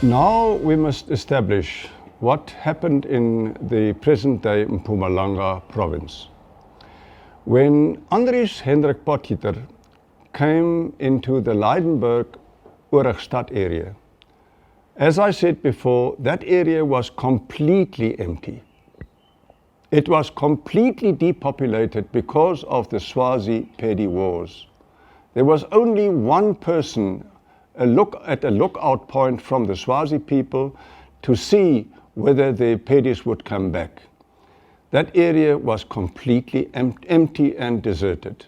Now we must establish what happened in the present-day Mpumalanga province. When Andries Hendrik Potgieter came into the Lydenburg Oorigstad area, as I said before, that area was completely empty. It was completely depopulated because of the Swazi Pedi wars. There was only one person at a lookout point from the Swazi people to see whether the Pedis would come back. That area was completely empty and deserted.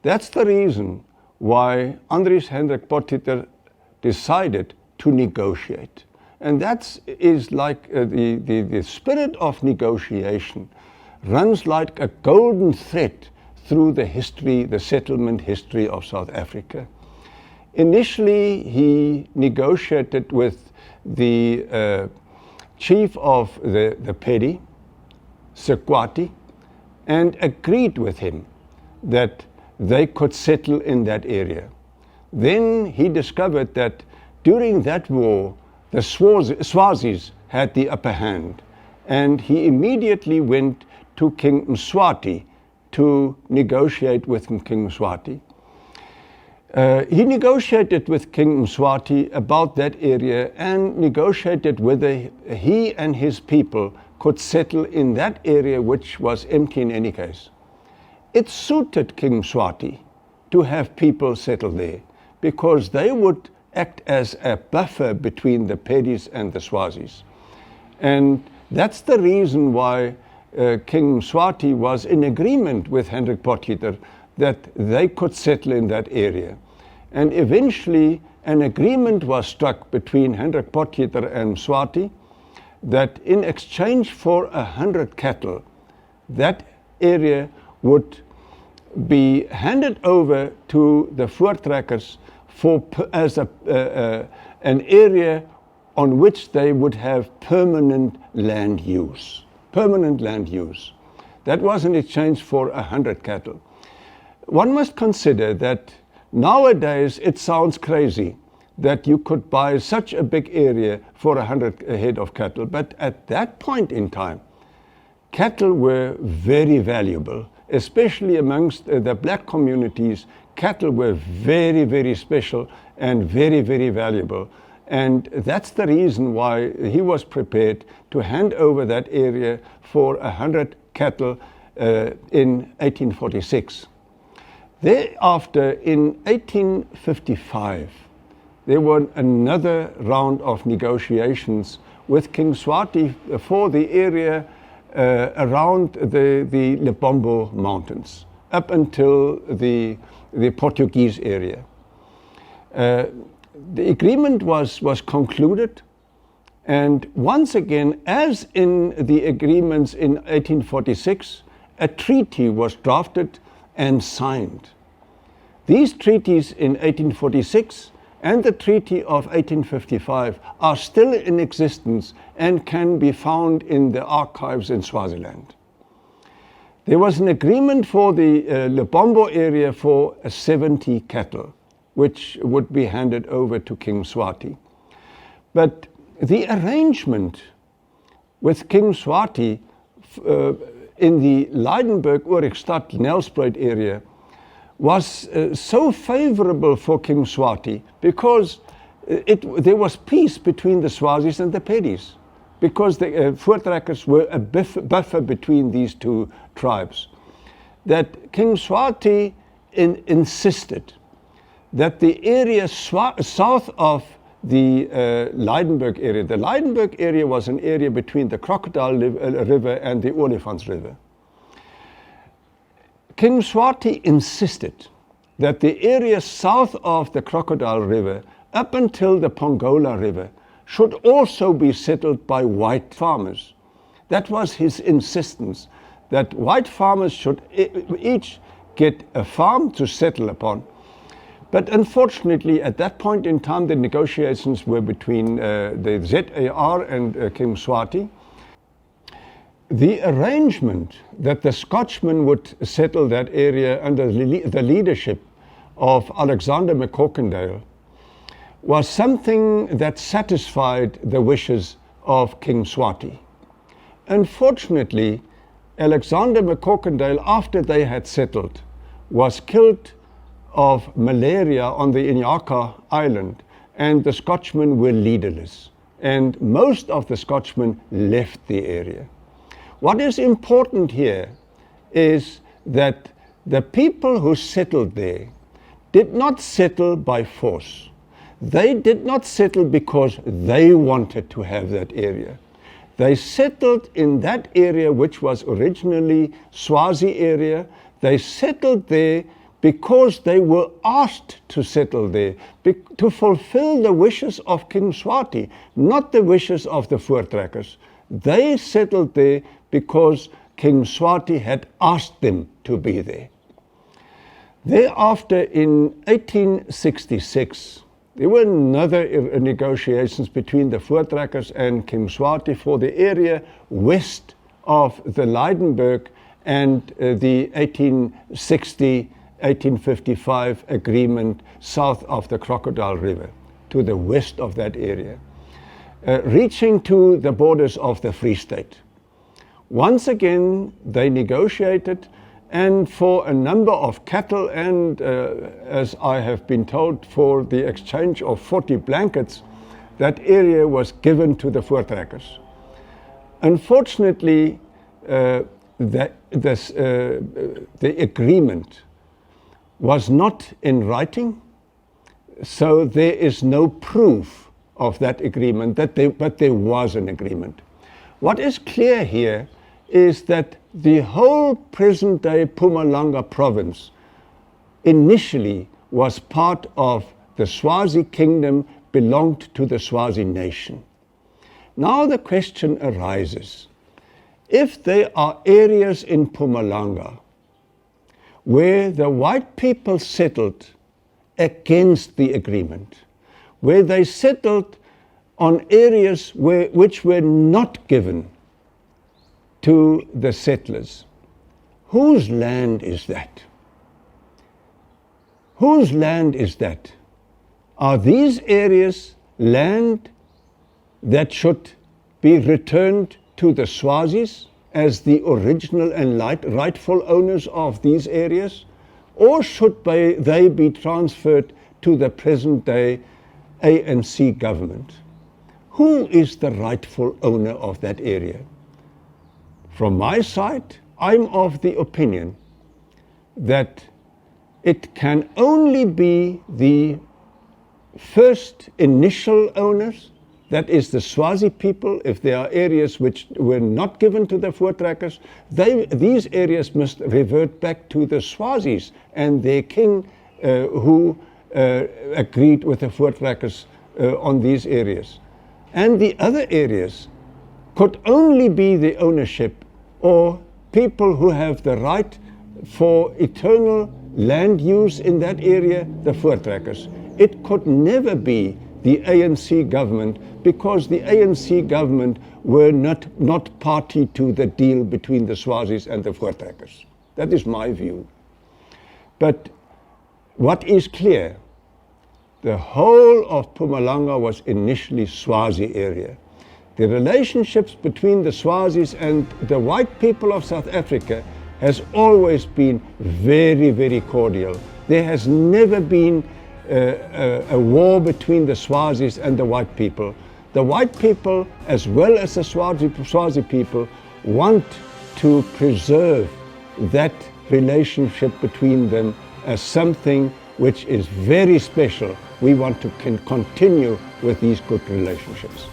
That's the reason why Andries Hendrik Potgieter decided to negotiate. And that is like the spirit of negotiation runs like a golden thread through the history, the settlement history of South Africa. Initially, he negotiated with the chief of the Pedi, Mswati, and agreed with him that they could settle in that area. Then he discovered that during that war, the Swazis had the upper hand, and he immediately went to King Mswati to negotiate with King Mswati. He negotiated with King Mswati about that area and negotiated whether he and his people could settle in that area which was empty in any case. It suited King Mswati to have people settle there because they would act as a buffer between the Pedis and the Swazis. And that's the reason why King Mswati was in agreement with Hendrik Potgieter that they could settle in that area. And eventually an agreement was struck between Hendrik Potgieter and Mswati that in exchange for 100 cattle, that area would be handed over to the voortrekkers as an area on which they would have permanent land use. Permanent land use. That was in exchange for 100 cattle. One must consider that nowadays it sounds crazy that you could buy such a big area for 100 head of cattle, but at that point in time, cattle were very valuable, especially amongst the black communities. Cattle were very, very special and very, very valuable. And that's the reason why he was prepared to hand over that area for 100 cattle in 1846. Thereafter, in 1855, there was another round of negotiations with King Mswati for the area around the Lepombo Mountains, up until the Portuguese area. The agreement was concluded, and once again, as in the agreements in 1846, a treaty was drafted and signed. These treaties in 1846 and the Treaty of 1855 are still in existence and can be found in the archives in Swaziland. There was an agreement for the Lepombo area for 70 cattle, which would be handed over to King Mswati. But the arrangement with King Mswati in the Lydenburg Oorigstad Nelspruit area was so favorable for King Mswati because there was peace between the Swazis and the Pedis, because the voortrekkers were a buffer between these two tribes, that King Mswati insisted that the area south of the Lydenburg area, the Lydenburg area was an area between the Crocodile River and the Olifants River. King Mswati insisted that the area south of the Crocodile River up until the Pongola River should also be settled by white farmers. That was his insistence, that white farmers should each get a farm to settle upon. But unfortunately, at that point in time, the negotiations were between the ZAR and King Mswati. The arrangement that the Scotchmen would settle that area under the leadership of Alexander McCorkindale was something that satisfied the wishes of King Mswati. Unfortunately, Alexander McCorkindale, after they had settled, was killed of malaria on the Inyaka Island, and the Scotchmen were leaderless, and most of the Scotchmen left the area. What is important here is that the people who settled there did not settle by force. They did not settle because they wanted to have that area. They settled in that area which was originally Swazi area. They settled there because they were asked to settle there, to fulfill the wishes of King Mswati, not the wishes of the voortrekkers. They settled there because King Mswati had asked them to be there. Thereafter, in 1866, there were another negotiations between the voortrekkers and King Mswati for the area west of the Lydenburg and the 1855 agreement south of the Crocodile River, to the west of that area, reaching to the borders of the Free State. Once again, they negotiated, and for a number of cattle and, as I have been told, for the exchange of 40 blankets, that area was given to the voortrekkers. Unfortunately, the agreement was not in writing, so there is no proof of that agreement, but there was an agreement. What is clear here is that the whole present-day Mpumalanga province initially was part of the Swazi kingdom, belonged to the Swazi nation. Now the question arises, if there are areas in Mpumalanga where the white people settled against the agreement, where they settled on areas which were not given to the settlers, whose land is that? Whose land is that? Are these areas land that should be returned to the Swazis as the original and rightful owners of these areas? Or should they be transferred to the present-day ANC government? Who is the rightful owner of that area? From my side, I'm of the opinion that it can only be the first initial owners, that is the Swazi people. If there are areas which were not given to the voortrekkers, these areas must revert back to the Swazis and their king who agreed with the voortrekkers on these areas. And the other areas could only be the ownership or people who have the right for eternal land use in that area, the voortrekkers. It could never be the ANC government, because the ANC government were not party to the deal between the Swazis and the voortrekkers. That is my view. But what is clear, the whole of Mpumalanga was initially Swazi area. The relationships between the Swazis and the white people of South Africa has always been very, very cordial. There has never been a war between the Swazis and the white people. The white people, as well as the Swazi people, want to preserve that relationship between them as something which is very special. We want to continue with these good relationships.